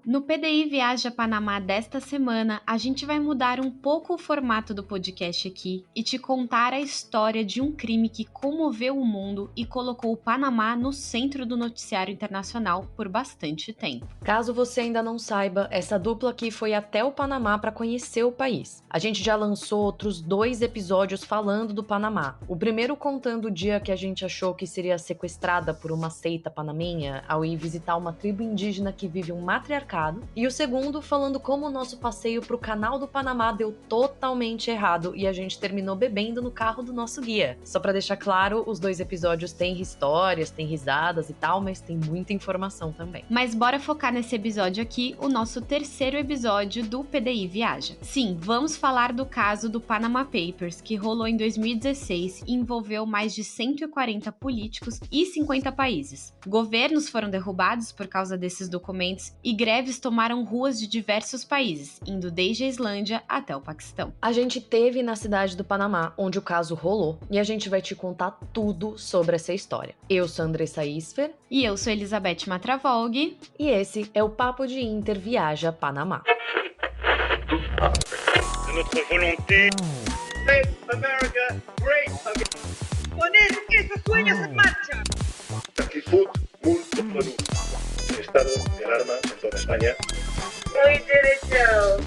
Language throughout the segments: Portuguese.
No PDI Viaja Panamá desta semana, a gente vai mudar um pouco o formato do podcast aqui e te contar a história de um crime que comoveu o mundo e colocou o Panamá no centro do noticiário internacional por bastante tempo. Caso você ainda não saiba, essa dupla aqui foi até o Panamá para conhecer o país. A gente já lançou outros 2 episódios falando do Panamá. O primeiro contando o dia que a gente achou que seria sequestrada por uma seita panamenha ao ir visitar uma tribo indígena que vive um matriarcado, e o segundo falando como o nosso passeio pro Canal do Panamá deu totalmente errado e a gente terminou bebendo no carro do nosso guia. Só pra deixar claro, os 2 episódios têm histórias, têm risadas e tal, mas tem muita informação também. Mas bora focar nesse episódio aqui, o nosso terceiro episódio do PDI Viaja. Sim, vamos falar do caso do Panama Papers, que rolou em 2016 e envolveu mais de 140 políticos e 50 países. Governos foram derrubados por causa desses documentos e greves tomaram ruas de diversos países, indo desde a Islândia até o Paquistão. A gente teve na cidade do Panamá, onde o caso rolou, e a gente vai te contar tudo sobre essa história. Eu sou Andressa Isfer. E eu sou Elizabeth Matravolg. E esse é o Papo de Inter Viaja Panamá. Notre volonté. Make America great again. Con eso que esos sueños en marcha. Actitud muito produto. Estado de alarma en toda España. We did it, Joe.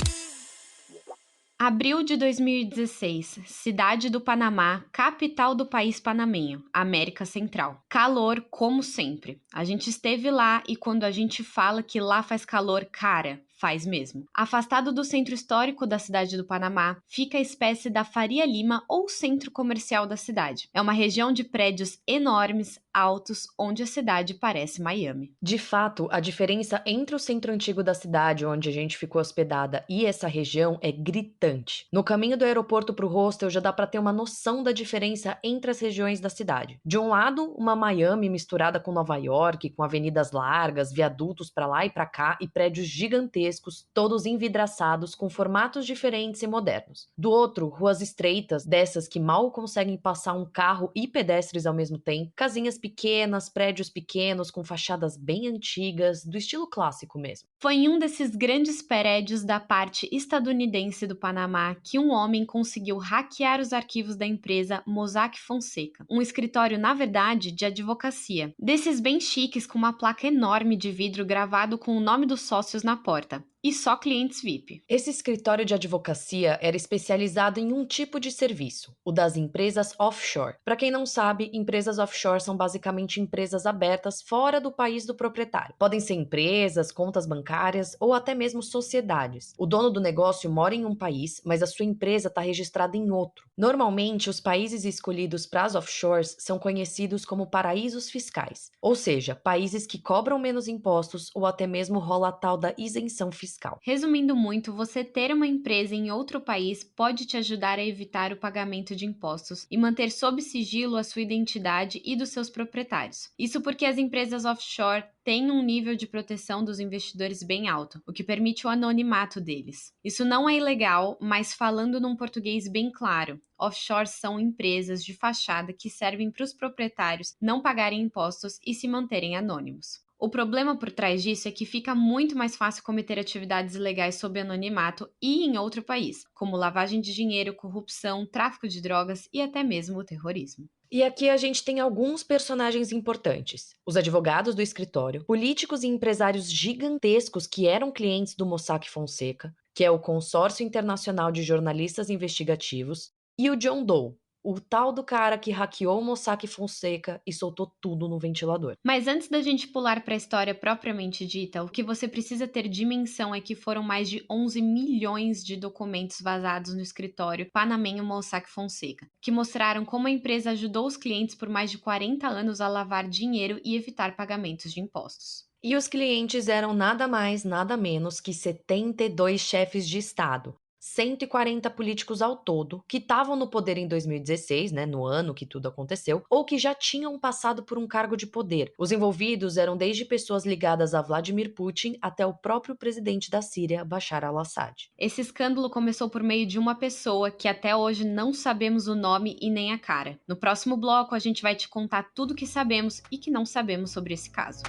Abril de 2016, cidade do Panamá, capital do país panamenho, América Central. Calor, como sempre. A gente esteve lá e quando a gente fala que lá faz calor, cara, faz mesmo. Afastado do centro histórico da cidade do Panamá, fica a espécie da Faria Lima ou centro comercial da cidade. É uma região de prédios enormes, altos, onde a cidade parece Miami. De fato, a diferença entre o centro antigo da cidade, onde a gente ficou hospedada, e essa região é gritante. No caminho do aeroporto para o hostel já dá para ter uma noção da diferença entre as regiões da cidade. De um lado, uma Miami misturada com Nova York, com avenidas largas, viadutos para lá e para cá e prédios gigantescos, todos envidraçados, com formatos diferentes e modernos. Do outro, ruas estreitas, dessas que mal conseguem passar um carro e pedestres ao mesmo tempo, casinhas pequenas, prédios pequenos, com fachadas bem antigas, do estilo clássico mesmo. Foi em um desses grandes prédios da parte estadunidense do Panamá que um homem conseguiu hackear os arquivos da empresa Mossack Fonseca, um escritório, na verdade, de advocacia. Desses bem chiques, com uma placa enorme de vidro gravado com o nome dos sócios na porta. E só clientes VIP. Esse escritório de advocacia era especializado em um tipo de serviço, o das empresas offshore. Para quem não sabe, empresas offshore são basicamente empresas abertas fora do país do proprietário. Podem ser empresas, contas bancárias ou até mesmo sociedades. O dono do negócio mora em um país, mas a sua empresa está registrada em outro. Normalmente, os países escolhidos para as offshores são conhecidos como paraísos fiscais, ou seja, países que cobram menos impostos ou até mesmo rola a tal da isenção fiscal. Resumindo muito, você ter uma empresa em outro país pode te ajudar a evitar o pagamento de impostos e manter sob sigilo a sua identidade e dos seus proprietários. Isso porque as empresas offshore têm um nível de proteção dos investidores bem alto, o que permite o anonimato deles. Isso não é ilegal, mas falando num português bem claro, offshores são empresas de fachada que servem para os proprietários não pagarem impostos e se manterem anônimos. O problema por trás disso é que fica muito mais fácil cometer atividades ilegais sob anonimato e em outro país, como lavagem de dinheiro, corrupção, tráfico de drogas e até mesmo o terrorismo. E aqui a gente tem alguns personagens importantes. Os advogados do escritório, políticos e empresários gigantescos que eram clientes do Mossack Fonseca, que é o Consórcio Internacional de Jornalistas Investigativos, e o John Doe, o tal do cara que hackeou o Mossack Fonseca e soltou tudo no ventilador. Mas antes da gente pular para a história propriamente dita, o que você precisa ter dimensão é que foram mais de 11 milhões de documentos vazados no escritório panamenho Mossack Fonseca, que mostraram como a empresa ajudou os clientes por mais de 40 anos a lavar dinheiro e evitar pagamentos de impostos. E os clientes eram nada mais, nada menos que 72 chefes de Estado, 140 políticos ao todo, que estavam no poder em 2016, no ano que tudo aconteceu, ou que já tinham passado por um cargo de poder. Os envolvidos eram desde pessoas ligadas a Vladimir Putin até o próprio presidente da Síria, Bashar al-Assad. Esse escândalo começou por meio de uma pessoa que até hoje não sabemos o nome e nem a cara. No próximo bloco, a gente vai te contar tudo que sabemos e que não sabemos sobre esse caso.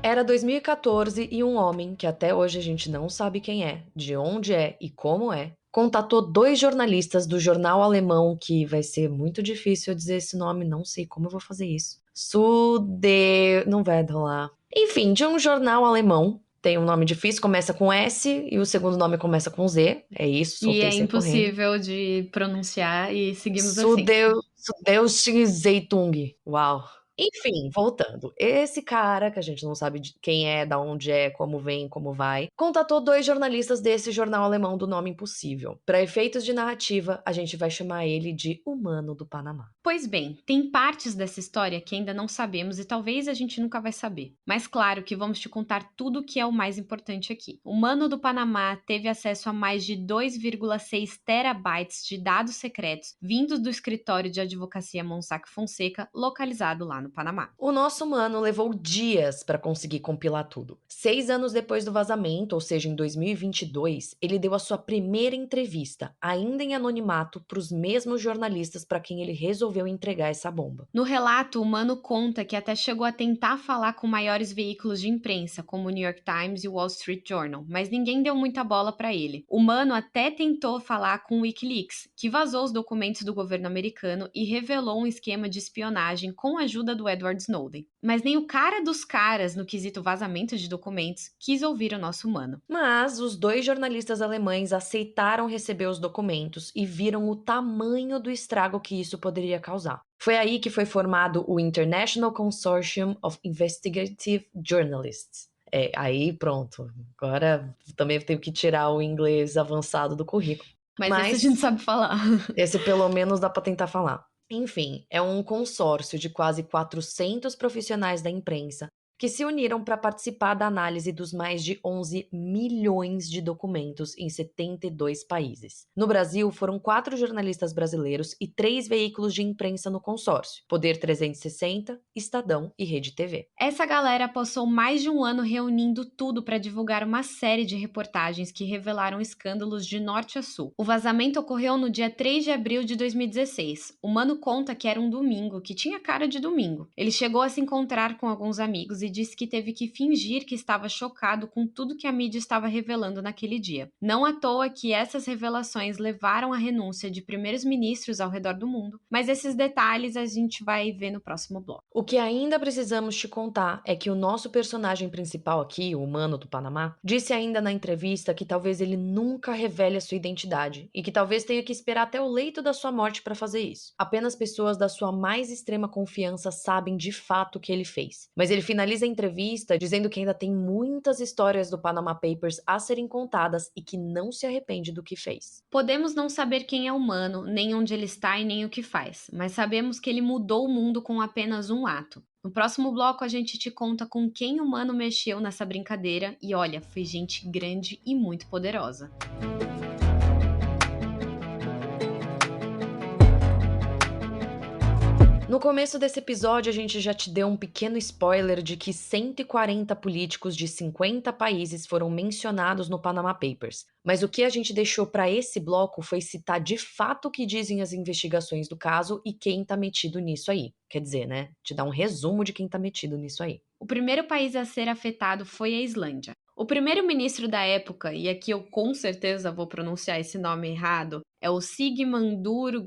Era 2014 e um homem, que até hoje a gente não sabe quem é, de onde é e como é, contatou 2 jornalistas do jornal alemão, que vai ser muito difícil eu dizer esse nome, não sei como eu vou fazer isso. Não vai rolar. Enfim, de um jornal alemão, tem um nome difícil, começa com S e o segundo nome começa com Z, é isso, E soltei é sem correndo. impossível de pronunciar e seguimos assim. Sudeu-Zeitung. Uau. Enfim, voltando. Esse cara, que a gente não sabe quem é, da onde é, como vem, como vai, contatou 2 jornalistas desse jornal alemão do nome impossível. Para efeitos de narrativa, a gente vai chamar ele de Humano do Panamá. Pois bem, tem partes dessa história que ainda não sabemos e talvez a gente nunca vai saber. Mas claro que vamos te contar tudo o que é o mais importante aqui. O Mano do Panamá teve acesso a mais de 2,6 terabytes de dados secretos vindos do escritório de advocacia Mossack Fonseca, localizado lá no Panamá. O nosso mano levou dias para conseguir compilar tudo. 6 anos depois do vazamento, ou seja, em 2022, ele deu a sua primeira entrevista, ainda em anonimato, para os mesmos jornalistas para quem ele resolveu entregar essa bomba. No relato, o Mano conta que até chegou a tentar falar com maiores veículos de imprensa, como o New York Times e o Wall Street Journal, mas ninguém deu muita bola para ele. O Mano até tentou falar com o Wikileaks, que vazou os documentos do governo americano e revelou um esquema de espionagem com a ajuda do Edward Snowden. Mas nem o cara dos caras, no quesito vazamento de documentos, quis ouvir o nosso Mano. Mas os 2 jornalistas alemães aceitaram receber os documentos e viram o tamanho do estrago que isso poderia causar. Foi aí que foi formado o International Consortium of Investigative Journalists. Aí pronto. Agora também tenho que tirar o inglês avançado do currículo. Mas esse a gente sabe falar. Esse pelo menos dá para tentar falar. Enfim, é um consórcio de quase 400 profissionais da imprensa que se uniram para participar da análise dos mais de 11 milhões de documentos em 72 países. No Brasil, foram 4 jornalistas brasileiros e 3 veículos de imprensa no consórcio: Poder 360, Estadão e Rede TV. Essa galera passou mais de um ano reunindo tudo para divulgar uma série de reportagens que revelaram escândalos de norte a sul. O vazamento ocorreu no dia 3 de abril de 2016. O Mano conta que era um domingo, que tinha cara de domingo. Ele chegou a se encontrar com alguns amigos e disse que teve que fingir que estava chocado com tudo que a mídia estava revelando naquele dia. Não à toa que essas revelações levaram à renúncia de primeiros ministros ao redor do mundo, mas esses detalhes a gente vai ver no próximo bloco. O que ainda precisamos te contar é que o nosso personagem principal aqui, o Mano do Panamá, disse ainda na entrevista que talvez ele nunca revele a sua identidade e que talvez tenha que esperar até o leito da sua morte para fazer isso. Apenas pessoas da sua mais extrema confiança sabem de fato o que ele fez. Mas ele finaliza a entrevista dizendo que ainda tem muitas histórias do Panama Papers a serem contadas e que não se arrepende do que fez. Podemos não saber quem é o Mano, nem onde ele está e nem o que faz, mas sabemos que ele mudou o mundo com apenas um ato. No próximo bloco a gente te conta com quem o Mano mexeu nessa brincadeira e olha, foi gente grande e muito poderosa. No começo desse episódio, a gente já te deu um pequeno spoiler de que 140 políticos de 50 países foram mencionados no Panama Papers. Mas o que a gente deixou para esse bloco foi citar de fato o que dizem as investigações do caso e quem tá metido nisso aí. Quer dizer, né? Te dar um resumo de quem tá metido nisso aí. O primeiro país a ser afetado foi a Islândia. O primeiro-ministro da época, e aqui eu com certeza vou pronunciar esse nome errado, é o Sigmundur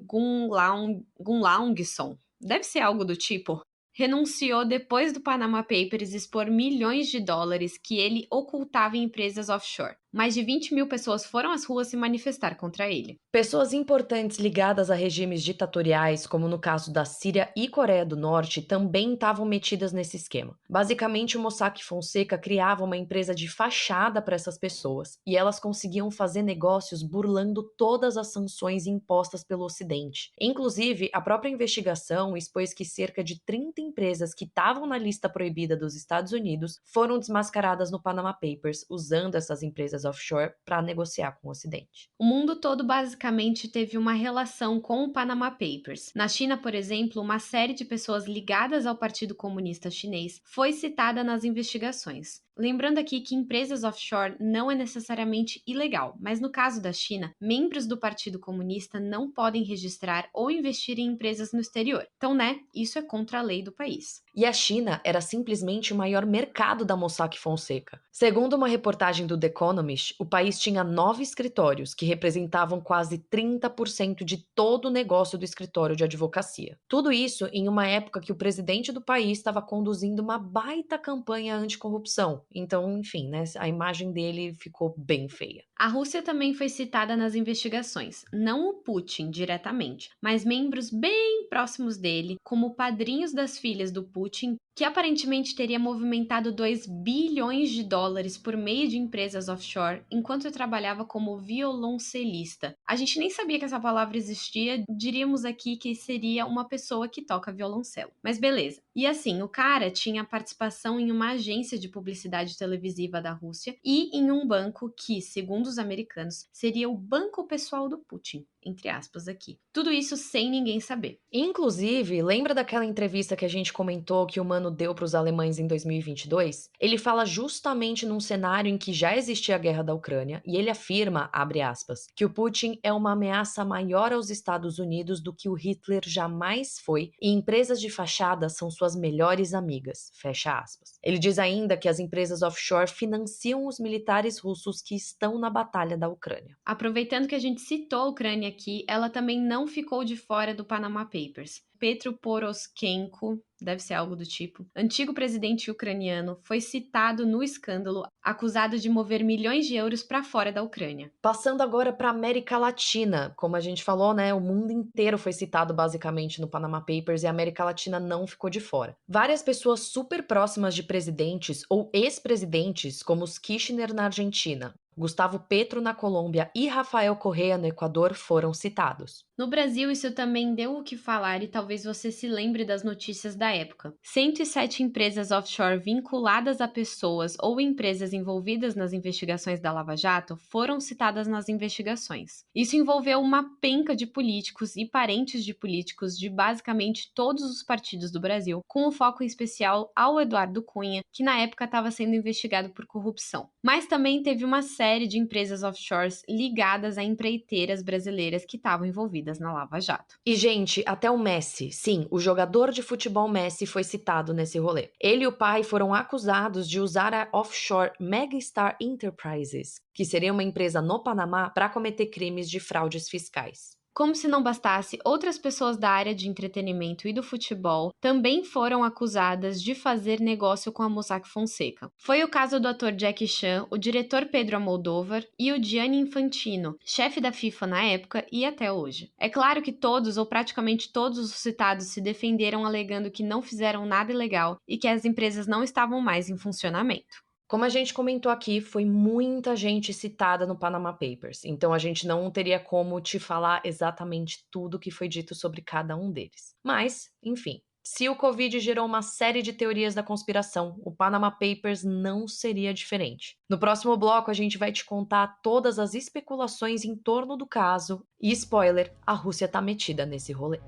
Gunnlaugsson. Deve ser algo do tipo. Renunciou depois do Panama Papers expor milhões de dólares que ele ocultava em empresas offshore. Mais de 20 mil pessoas foram às ruas se manifestar contra ele. Pessoas importantes ligadas a regimes ditatoriais, como no caso da Síria e Coreia do Norte, também estavam metidas nesse esquema. Basicamente, o Mossack Fonseca criava uma empresa de fachada para essas pessoas, e elas conseguiam fazer negócios burlando todas as sanções impostas pelo Ocidente. Inclusive, a própria investigação expôs que cerca de 30 empresas que estavam na lista proibida dos Estados Unidos foram desmascaradas no Panama Papers, usando essas empresas offshore para negociar com o Ocidente. O mundo todo basicamente teve uma relação com o Panama Papers. Na China, por exemplo, uma série de pessoas ligadas ao Partido Comunista Chinês foi citada nas investigações. Lembrando aqui que empresas offshore não é necessariamente ilegal, mas no caso da China, membros do Partido Comunista não podem registrar ou investir em empresas no exterior. Então, isso é contra a lei do país. E a China era simplesmente o maior mercado da Mossack Fonseca. Segundo uma reportagem do The Economist, o país tinha 9 escritórios, que representavam quase 30% de todo o negócio do escritório de advocacia. Tudo isso em uma época que o presidente do país estava conduzindo uma baita campanha anticorrupção. Então, enfim, a imagem dele ficou bem feia. A Rússia também foi citada nas investigações, não o Putin diretamente, mas membros bem próximos dele, como padrinhos das filhas do Putin, que aparentemente teria movimentado 2 bilhões de dólares por meio de empresas offshore enquanto trabalhava como violoncelista. A gente nem sabia que essa palavra existia, diríamos aqui que seria uma pessoa que toca violoncelo. Mas beleza. E assim, o cara tinha participação em uma agência de publicidade televisiva da Rússia e em um banco que, segundo os americanos, seria o banco pessoal do Putin, entre aspas aqui. Tudo isso sem ninguém saber. Inclusive, lembra daquela entrevista que a gente comentou que o Mano deu para os alemães em 2022? Ele fala justamente num cenário em que já existia a guerra da Ucrânia e ele afirma, abre aspas, que o Putin é uma ameaça maior aos Estados Unidos do que o Hitler jamais foi e empresas de fachada são suas melhores amigas, fecha aspas. Ele diz ainda que as empresas offshore financiam os militares russos que estão na batalha da Ucrânia. Aproveitando que a gente citou a Ucrânia aqui, ela também não ficou de fora do Panama Papers. Petro Poroshenko, deve ser algo do tipo, antigo presidente ucraniano, foi citado no escândalo, acusado de mover milhões de euros para fora da Ucrânia. Passando agora para a América Latina, como a gente falou, o mundo inteiro foi citado basicamente no Panama Papers e a América Latina não ficou de fora. Várias pessoas super próximas de presidentes ou ex-presidentes, como os Kirchner na Argentina, Gustavo Petro na Colômbia e Rafael Correa no Equador foram citados. No Brasil, isso também deu o que falar e talvez você se lembre das notícias da época. 107 empresas offshore vinculadas a pessoas ou empresas envolvidas nas investigações da Lava Jato foram citadas nas investigações. Isso envolveu uma penca de políticos e parentes de políticos de basicamente todos os partidos do Brasil, com um foco em especial ao Eduardo Cunha, que na época estava sendo investigado por corrupção. Mas também teve uma série de empresas offshores ligadas a empreiteiras brasileiras que estavam envolvidas na Lava Jato. E, gente, até o Messi, sim, o jogador de futebol Messi foi citado nesse rolê. Ele e o pai foram acusados de usar a offshore Megastar Enterprises, que seria uma empresa no Panamá, para cometer crimes de fraudes fiscais. Como se não bastasse, outras pessoas da área de entretenimento e do futebol também foram acusadas de fazer negócio com a Mossack Fonseca. Foi o caso do ator Jackie Chan, o diretor Pedro Almodóvar e o Gianni Infantino, chefe da FIFA na época e até hoje. É claro que todos ou praticamente todos os citados se defenderam alegando que não fizeram nada ilegal e que as empresas não estavam mais em funcionamento. Como a gente comentou aqui, foi muita gente citada no Panama Papers, então a gente não teria como te falar exatamente tudo que foi dito sobre cada um deles. Mas, enfim, se o Covid gerou uma série de teorias da conspiração, o Panama Papers não seria diferente. No próximo bloco, a gente vai te contar todas as especulações em torno do caso e, spoiler, a Rússia tá metida nesse rolê.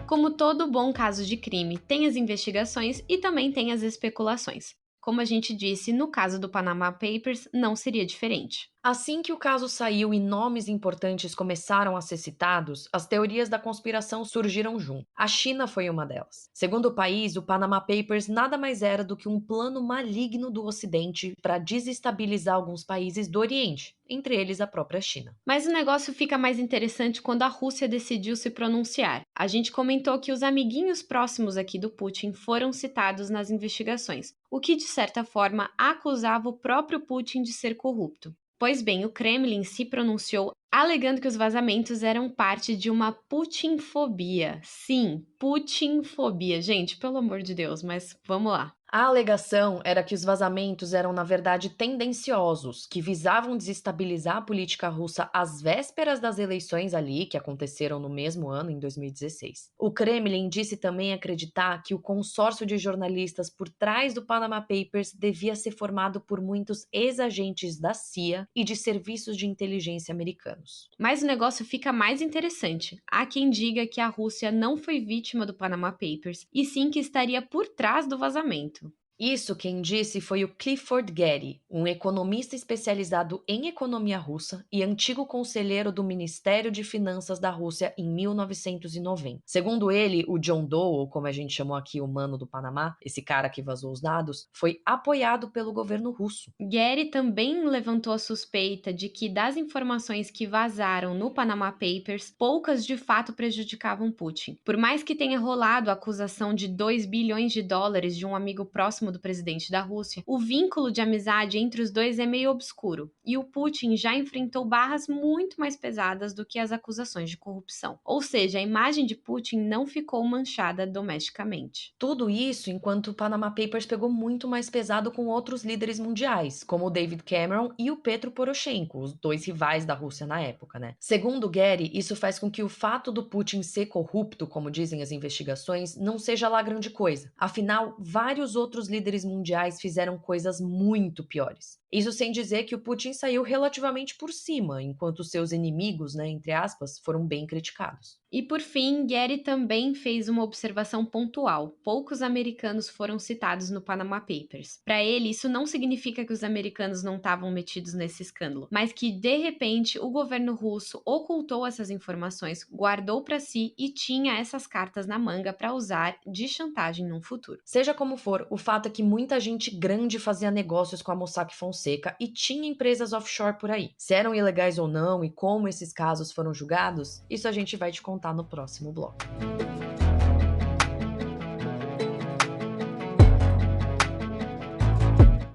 Como todo bom caso de crime, tem as investigações e também tem as especulações. Como a gente disse, no caso do Panama Papers, não seria diferente. Assim que o caso saiu e nomes importantes começaram a ser citados, as teorias da conspiração surgiram junto. A China foi uma delas. Segundo o país, o Panama Papers nada mais era do que um plano maligno do Ocidente para desestabilizar alguns países do Oriente, entre eles a própria China. Mas o negócio fica mais interessante quando a Rússia decidiu se pronunciar. A gente comentou que os amiguinhos próximos aqui do Putin foram citados nas investigações, o que de certa forma acusava o próprio Putin de ser corrupto. Pois bem, o Kremlin se pronunciou alegando que os vazamentos eram parte de uma Putinfobia. Sim, Putinfobia. Gente, pelo amor de Deus, mas vamos lá. A alegação era que os vazamentos eram, na verdade, tendenciosos, que visavam desestabilizar a política russa às vésperas das eleições ali, que aconteceram no mesmo ano, em 2016. O Kremlin disse também acreditar que o consórcio de jornalistas por trás do Panama Papers devia ser formado por muitos ex-agentes da CIA e de serviços de inteligência americanos. anos. Mas o negócio fica mais interessante. Há quem diga que a Rússia não foi vítima do Panama Papers, e sim que estaria por trás do vazamento. Isso quem disse foi o Clifford Getty, um economista especializado em economia russa e antigo conselheiro do Ministério de Finanças da Rússia em 1990. Segundo ele, o John Doe, ou como a gente chamou aqui o Mano do Panamá, esse cara que vazou os dados, foi apoiado pelo governo russo. Getty também levantou a suspeita de que das informações que vazaram no Panama Papers, poucas de fato prejudicavam Putin. Por mais que tenha rolado a acusação de 2 bilhões de dólares de um amigo próximo do presidente da Rússia, o vínculo de amizade entre os dois é meio obscuro, e o Putin já enfrentou barras muito mais pesadas do que as acusações de corrupção. Ou seja, a imagem de Putin não ficou manchada domesticamente. Tudo isso enquanto o Panama Papers pegou muito mais pesado com outros líderes mundiais, como o David Cameron e o Petro Poroshenko, os dois rivais da Rússia na época, né? Segundo Getty, isso faz com que o fato do Putin ser corrupto, como dizem as investigações, não seja lá grande coisa. Afinal, vários outros líderes mundiais fizeram coisas muito piores. Isso sem dizer que o Putin saiu relativamente por cima, enquanto seus inimigos, né, entre aspas, foram bem criticados. E por fim, Getty também fez uma observação pontual. Poucos americanos foram citados no Panama Papers. Para ele, isso não significa que os americanos não estavam metidos nesse escândalo, mas que, de repente, o governo russo ocultou essas informações, guardou para si e tinha essas cartas na manga para usar de chantagem no futuro. Seja como for, o fato é que muita gente grande fazia negócios com a Mossack Fonseca e tinha empresas offshore por aí. Se eram ilegais ou não e como esses casos foram julgados, isso a gente vai te contar no próximo bloco.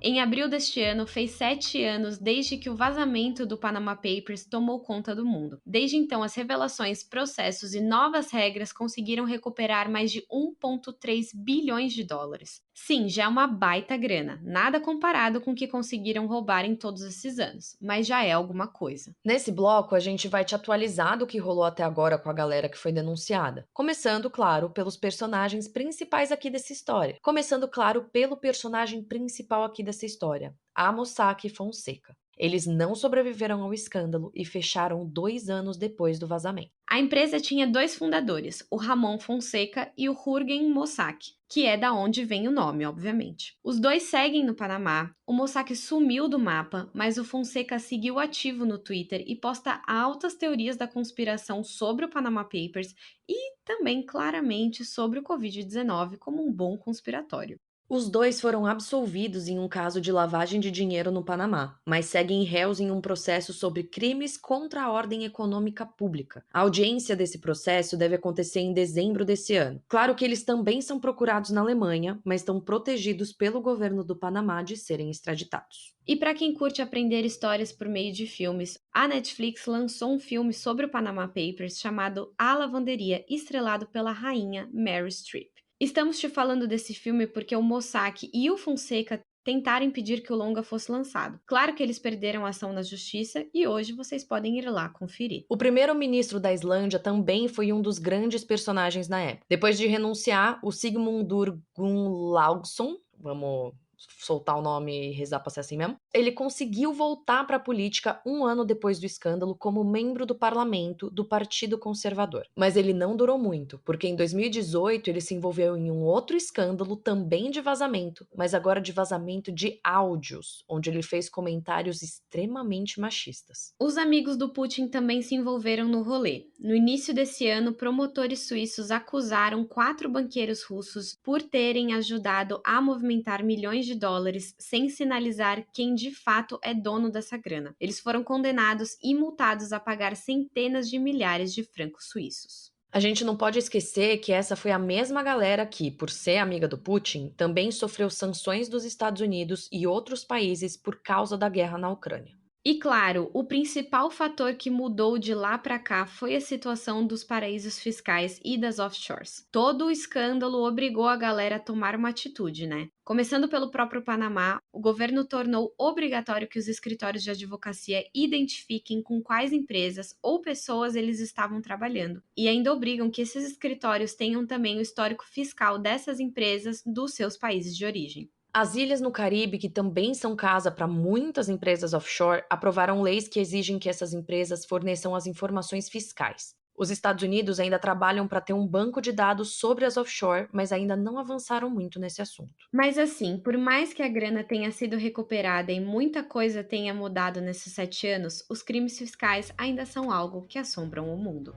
Em abril deste ano, fez 7 anos desde que o vazamento do Panama Papers tomou conta do mundo. Desde então, as revelações, processos e novas regras conseguiram recuperar mais de 1,3 bilhões de dólares. Sim, já é uma baita grana, nada comparado com o que conseguiram roubar em todos esses anos, mas já é alguma coisa. Nesse bloco, a gente vai te atualizar do que rolou até agora com a galera que foi denunciada. Começando, claro, pelos personagens principais aqui dessa história. Começando, claro, pelo personagem principal aqui dessa história, a Mossack Fonseca. Eles não sobreviveram ao escândalo e fecharam 2 anos depois do vazamento. A empresa tinha 2 fundadores, o Ramon Fonseca e o Jürgen Mossack, que é da onde vem o nome, obviamente. Os dois seguem no Panamá, o Mossack sumiu do mapa, mas o Fonseca seguiu ativo no Twitter e posta altas teorias da conspiração sobre o Panama Papers e também claramente sobre o Covid-19 como um bom conspiratório. Os dois foram absolvidos em um caso de lavagem de dinheiro no Panamá, mas seguem réus em um processo sobre crimes contra a ordem econômica pública. A audiência desse processo deve acontecer em dezembro desse ano. Claro que eles também são procurados na Alemanha, mas estão protegidos pelo governo do Panamá de serem extraditados. E para quem curte aprender histórias por meio de filmes, a Netflix lançou um filme sobre o Panama Papers chamado A Lavanderia, estrelado pela rainha Meryl Streep. Estamos te falando desse filme porque o Mossack e o Fonseca tentaram impedir que o longa fosse lançado. Claro que eles perderam a ação na justiça e hoje vocês podem ir lá conferir. O primeiro-ministro da Islândia também foi um dos grandes personagens na época. Depois de renunciar, o Sigmundur Gunnlaugsson, vamos soltar o nome e rezar pra ser assim mesmo, ele conseguiu voltar para a política 1 ano depois do escândalo como membro do parlamento do Partido Conservador. Mas ele não durou muito, porque em 2018 ele se envolveu em um outro escândalo também de vazamento, mas agora de vazamento de áudios, onde ele fez comentários extremamente machistas. Os amigos do Putin também se envolveram no rolê. No início desse ano, promotores suíços acusaram 4 banqueiros russos por terem ajudado a movimentar milhões de dólares sem sinalizar quem de fato é dono dessa grana. Eles foram condenados e multados a pagar centenas de milhares de francos suíços. A gente não pode esquecer que essa foi a mesma galera que, por ser amiga do Putin, também sofreu sanções dos Estados Unidos e outros países por causa da guerra na Ucrânia. E claro, o principal fator que mudou de lá para cá foi a situação dos paraísos fiscais e das offshores. Todo o escândalo obrigou a galera a tomar uma atitude, né? Começando pelo próprio Panamá, o governo tornou obrigatório que os escritórios de advocacia identifiquem com quais empresas ou pessoas eles estavam trabalhando. E ainda obrigam que esses escritórios tenham também o histórico fiscal dessas empresas dos seus países de origem. As ilhas no Caribe, que também são casa para muitas empresas offshore, aprovaram leis que exigem que essas empresas forneçam as informações fiscais. Os Estados Unidos ainda trabalham para ter um banco de dados sobre as offshore, mas ainda não avançaram muito nesse assunto. Mas assim, por mais que a grana tenha sido recuperada e muita coisa tenha mudado nesses 7 anos, os crimes fiscais ainda são algo que assombram o mundo.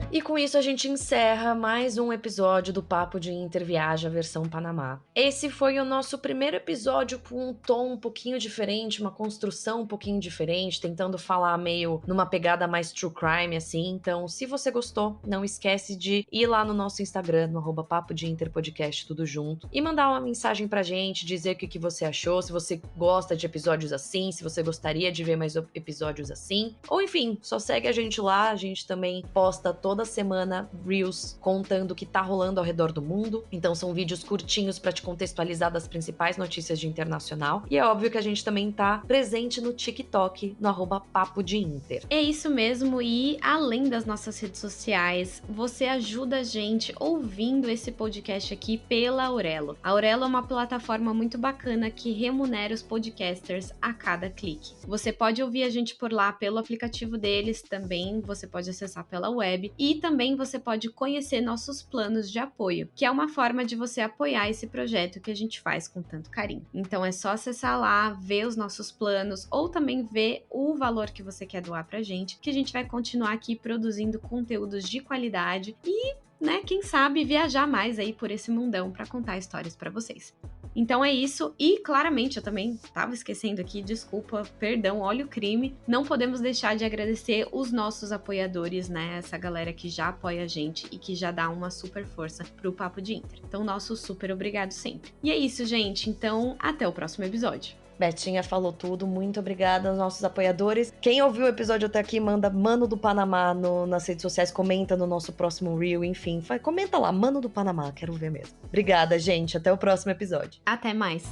E com isso a gente encerra mais um episódio do Papo de Interviaja versão Panamá. Esse foi o nosso primeiro episódio com um tom um pouquinho diferente, uma construção um pouquinho diferente, tentando falar meio numa pegada mais true crime, assim. Então, se você gostou, não esquece de ir lá no nosso Instagram, no @Papo de Interpodcast, tudo junto, e mandar uma mensagem pra gente, dizer o que você achou, se você gosta de episódios assim, se você gostaria de ver mais episódios assim. Ou enfim, só segue a gente lá, a gente também posta toda semana Reels contando o que tá rolando ao redor do mundo. Então são vídeos curtinhos pra te contextualizar das principais notícias de internacional. E é óbvio que a gente também tá presente no TikTok, no @Papo de Inter. É isso mesmo, e além das nossas redes sociais, você ajuda a gente ouvindo esse podcast aqui pela Aurelo. A Aurelo é uma plataforma muito bacana que remunera os podcasters a cada clique. Você pode ouvir a gente por lá pelo aplicativo deles, também você pode acessar pela web, e também você pode conhecer nossos planos de apoio, que é uma forma de você apoiar esse projeto que a gente faz com tanto carinho. Então é só acessar lá, ver os nossos planos, ou também ver o valor que você quer doar pra gente, que a gente vai continuar aqui produzindo conteúdos de qualidade e, quem sabe viajar mais aí por esse mundão para contar histórias para vocês. Então é isso, e claramente eu também tava esquecendo aqui, desculpa, perdão, olha o crime, não podemos deixar de agradecer os nossos apoiadores, essa galera que já apoia a gente e que já dá uma super força pro Papo de Inter. Então nosso super obrigado sempre. E é isso, gente, então até o próximo episódio. Betinha falou tudo, muito obrigada aos nossos apoiadores. Quem ouviu o episódio até aqui, manda Mano do Panamá nas redes sociais, comenta no nosso próximo Reel, enfim, comenta lá, Mano do Panamá, quero ver mesmo. Obrigada, gente, até o próximo episódio. Até mais!